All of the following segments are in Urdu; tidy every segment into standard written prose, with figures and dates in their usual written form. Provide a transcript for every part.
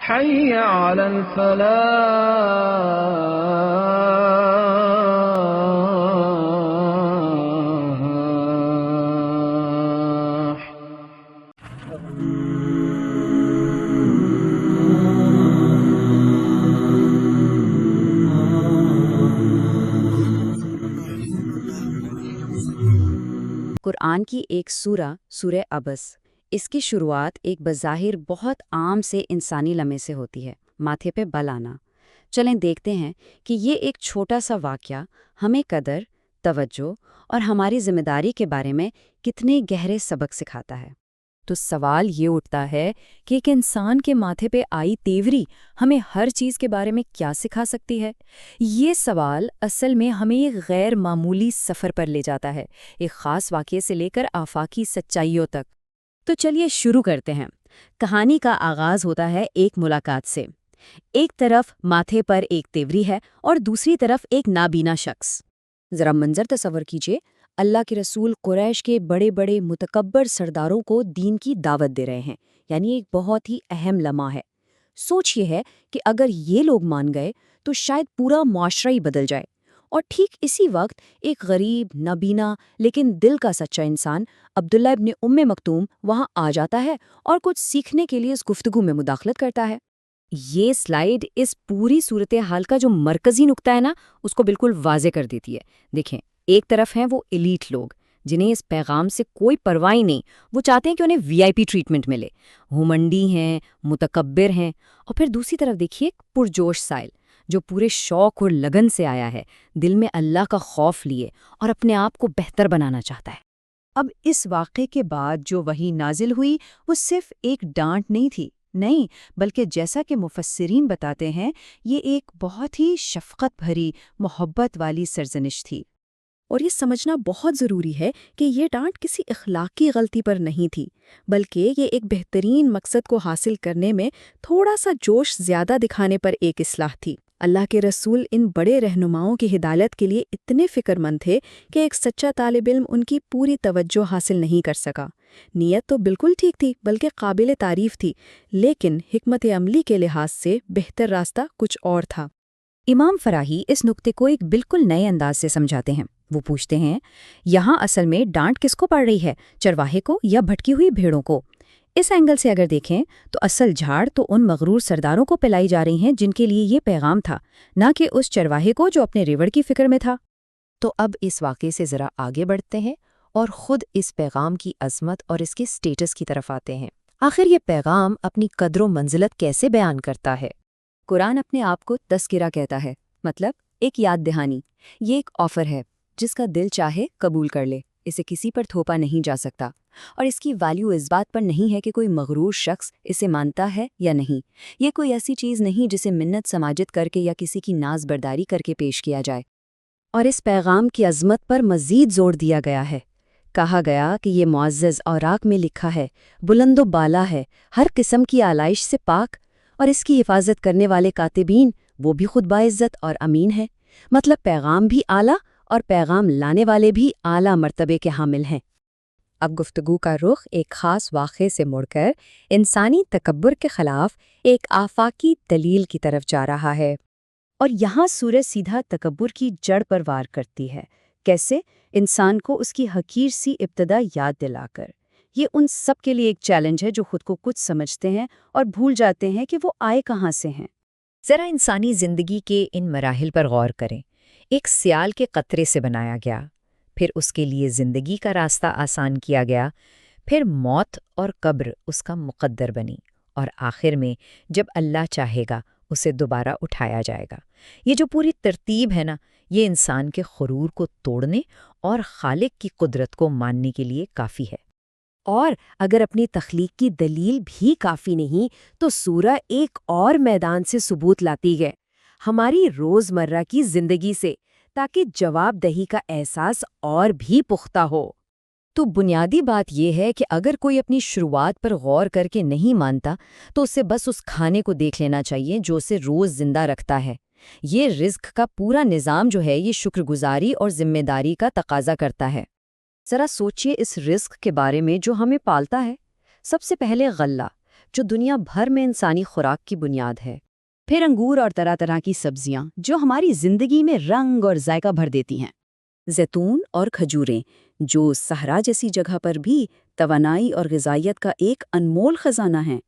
حي على الفلاح. قرآن کی ایک سورہ عبس، اس کی شروعات ایک بظاہر بہت عام سے انسانی لمحے سے ہوتی ہے، ماتھے پہ بل آنا۔ چلیں دیکھتے ہیں کہ یہ ایک چھوٹا سا واقعہ ہمیں قدر، توجہ اور ہماری ذمہ داری کے بارے میں کتنے گہرے سبق سکھاتا ہے۔ تو سوال یہ اٹھتا ہے کہ ایک انسان کے ماتھے پہ آئی تیوری ہمیں ہر چیز کے بارے میں کیا سکھا سکتی ہے؟ یہ سوال اصل میں ہمیں ایک غیر معمولی سفر پر لے جاتا ہے، ایک خاص واقعے سے لے کر آفاقی سچائیوں تک۔ تو چلیے شروع کرتے ہیں۔ کہانی کا آغاز ہوتا ہے ایک ملاقات سے۔ ایک طرف ماتھے پر ایک تیوری ہے اور دوسری طرف ایک نابینا شخص۔ ذرا منظر تصور کیجئے، اللہ کے رسول قریش کے بڑے بڑے متکبر سرداروں کو دین کی دعوت دے رہے ہیں، یعنی ایک بہت ہی اہم لمحہ ہے۔ سوچ یہ ہے کہ اگر یہ لوگ مان گئے تو شاید پورا معاشرہ ہی بدل جائے۔ اور ٹھیک اسی وقت ایک غریب، نابینا لیکن دل کا سچا انسان عبداللہ ابن مکتوم وہاں آ جاتا ہے اور کچھ سیکھنے کے لیے اس گفتگو میں مداخلت کرتا ہے۔ یہ سلائیڈ اس پوری صورتحال کا جو مرکزی نقطہ ہے نا، اس کو بالکل واضح کر دیتی ہے۔ دیکھیں، ایک طرف ہیں وہ ایلیٹ لوگ جنہیں اس پیغام سے کوئی پرواہ نہیں، وہ چاہتے ہیں کہ انہیں وی آئی پی ٹریٹمنٹ ملے، گھمنڈی ہیں، متکبر ہیں۔ اور پھر دوسری طرف دیکھیے پرجوش سائل جو پورے شوق اور لگن سے آیا ہے، دل میں اللہ کا خوف لیے اور اپنے آپ کو بہتر بنانا چاہتا ہے۔ اب اس واقعے کے بعد جو وحی نازل ہوئی وہ صرف ایک ڈانٹ نہیں تھی، نہیں، بلکہ جیسا کہ مفسرین بتاتے ہیں یہ ایک بہت ہی شفقت بھری، محبت والی سرزنش تھی۔ اور یہ سمجھنا بہت ضروری ہے کہ یہ ڈانٹ کسی اخلاقی غلطی پر نہیں تھی، بلکہ یہ ایک بہترین مقصد کو حاصل کرنے میں تھوڑا سا جوش زیادہ دکھانے پر ایک اصلاح تھی۔ اللہ کے رسول ان بڑے رہنماؤں کی ہدایت کے لیے اتنے فکر مند تھے کہ ایک سچا طالب علم ان کی پوری توجہ حاصل نہیں کر سکا۔ نیت تو بالکل ٹھیک تھی، بلکہ قابل تعریف تھی، لیکن حکمت عملی کے لحاظ سے بہتر راستہ کچھ اور تھا۔ امام فراہی اس نقطے کو ایک بالکل نئے انداز سے سمجھاتے ہیں۔ وہ پوچھتے ہیں، یہاں اصل میں ڈانٹ کس کو پڑ رہی ہے، چرواہے کو یا بھٹکی ہوئی بھیڑوں کو؟ اس اینگل سے اگر دیکھیں تو اصل جھاڑ تو ان مغرور سرداروں کو پلائی جا رہی ہیں جن کے لیے یہ پیغام تھا، نہ کہ اس چرواہے کو جو اپنے ریوڑ کی فکر میں تھا۔ تو اب اس واقعے سے ذرا آگے بڑھتے ہیں اور خود اس پیغام کی عظمت اور اس کے سٹیٹس کی طرف آتے ہیں۔ آخر یہ پیغام اپنی قدر و منزلت کیسے بیان کرتا ہے؟ قرآن اپنے آپ کو تذکرہ کہتا ہے، مطلب ایک یاد دہانی۔ یہ ایک آفر ہے جس کا دل چاہے قبول کر لے، اسے کسی پر تھوپا نہیں جا سکتا، اور اس کی ویلیو اس بات پر نہیں ہے کہ کوئی مغرور شخص اسے مانتا ہے یا نہیں۔ یہ کوئی ایسی چیز نہیں جسے منت سماجت کر کے یا کسی کی ناز برداری کر کے پیش کیا جائے۔ اور اس پیغام کی عظمت پر مزید زور دیا گیا ہے۔ کہا گیا کہ یہ معزز اوراق میں لکھا ہے، بلند و بالا ہے، ہر قسم کی آلائش سے پاک، اور اس کی حفاظت کرنے والے کاتبین وہ بھی خود باعزت اور امین ہے۔ مطلب پیغام بھی اعلیٰ اور پیغام لانے والے بھی اعلیٰ مرتبے کے حامل ہیں۔ اب گفتگو کا رخ ایک خاص واقعے سے مڑ کر انسانی تکبر کے خلاف ایک آفاقی دلیل کی طرف جا رہا ہے۔ اور یہاں سورہ سیدھا تکبر کی جڑ پر وار کرتی ہے، کیسے؟ انسان کو اس کی حقیر سی ابتدا یاد دلا کر۔ یہ ان سب کے لیے ایک چیلنج ہے جو خود کو کچھ سمجھتے ہیں اور بھول جاتے ہیں کہ وہ آئے کہاں سے ہیں۔ ذرا انسانی زندگی کے ان مراحل پر غور کریں۔ ایک سیال کے قطرے سے بنایا گیا، پھر اس کے لیے زندگی کا راستہ آسان کیا گیا، پھر موت اور قبر اس کا مقدر بنی، اور آخر میں جب اللہ چاہے گا اسے دوبارہ اٹھایا جائے گا۔ یہ جو پوری ترتیب ہے نا، یہ انسان کے غرور کو توڑنے اور خالق کی قدرت کو ماننے کے لیے کافی ہے۔ اور اگر اپنی تخلیق کی دلیل بھی کافی نہیں تو سورہ ایک اور میدان سے ثبوت لاتی ہے، ہماری روزمرہ کی زندگی سے، تاکہ جواب دہی کا احساس اور بھی پختہ ہو۔ تو بنیادی بات یہ ہے کہ اگر کوئی اپنی شروعات پر غور کر کے نہیں مانتا تو اسے بس اس کھانے کو دیکھ لینا چاہیے جو اسے روز زندہ رکھتا ہے۔ یہ رزق کا پورا نظام جو ہے یہ شکر گزاری اور ذمہ داری کا تقاضا کرتا ہے۔ ذرا سوچئے اس رزق کے بارے میں جو ہمیں پالتا ہے۔ سب سے پہلے غلہ، جو دنیا بھر میں انسانی خوراک کی بنیاد ہے۔ پھر انگور اور طرح طرح کی سبزیاں جو ہماری زندگی میں رنگ اور ذائقہ بھر دیتی ہیں۔ زیتون اور کھجوریں جو صحرا جیسی جگہ پر بھی توانائی اور غذائیت کا ایک انمول خزانہ ہیں۔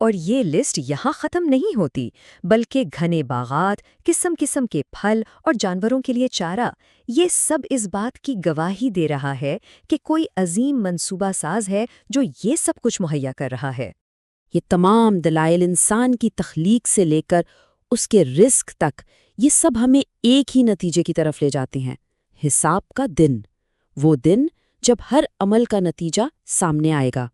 اور یہ لسٹ یہاں ختم نہیں ہوتی، بلکہ گھنے باغات، قسم قسم کے پھل اور جانوروں کے لیے چارہ، یہ سب اس بات کی گواہی دے رہا ہے کہ کوئی عظیم منصوبہ ساز ہے جو یہ سب کچھ مہیا کر رہا ہے۔ یہ تمام دلائل انسان کی تخلیق سے لے کر اس کے رزق تک، یہ سب ہمیں ایک ہی نتیجے کی طرف لے جاتے ہیں: حساب کا دن، وہ دن جب ہر عمل کا نتیجہ سامنے آئے گا۔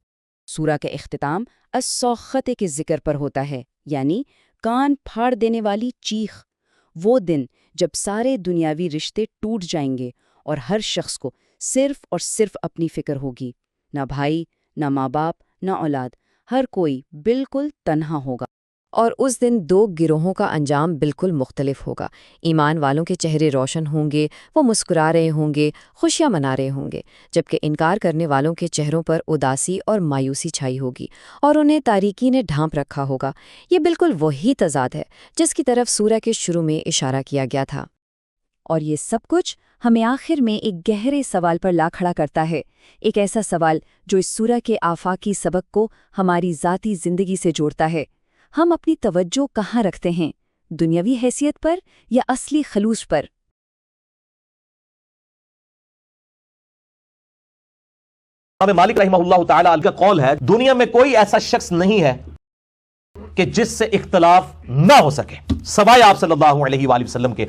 سورہ کا اختتام الصاخۃ کے ذکر پر ہوتا ہے، یعنی کان پھاڑ دینے والی چیخ۔ وہ دن جب سارے دنیاوی رشتے ٹوٹ جائیں گے اور ہر شخص کو صرف اور صرف اپنی فکر ہوگی، نہ بھائی، نہ ماں باپ، نہ اولاد، ہر کوئی بالکل تنہا ہوگا۔ اور اس دن دو گروہوں کا انجام بالکل مختلف ہوگا۔ ایمان والوں کے چہرے روشن ہوں گے، وہ مسکرا رہے ہوں گے، خوشیاں منا رہے ہوں گے، جبکہ انکار کرنے والوں کے چہروں پر اداسی اور مایوسی چھائی ہوگی اور انہیں تاریکی نے ڈھانپ رکھا ہوگا۔ یہ بالکل وہی تضاد ہے جس کی طرف سورہ کے شروع میں اشارہ کیا گیا تھا۔ اور یہ سب کچھ ہمیں آخر میں ایک گہرے سوال پر لا کھڑا کرتا ہے، ایک ایسا سوال جو اس سورہ کے آفاقی سبق کو ہماری ذاتی زندگی سے جوڑتا ہے۔ ہم اپنی توجہ کہاں رکھتے ہیں، دنیاوی حیثیت پر یا اصلی خلوص پر؟ امام مالک رحمہ اللہ تعالی کا قول ہے، دنیا میں کوئی ایسا شخص نہیں ہے کہ جس سے اختلاف نہ ہو سکے سوائے آپ صلی اللہ علیہ وآلہ وسلم کے۔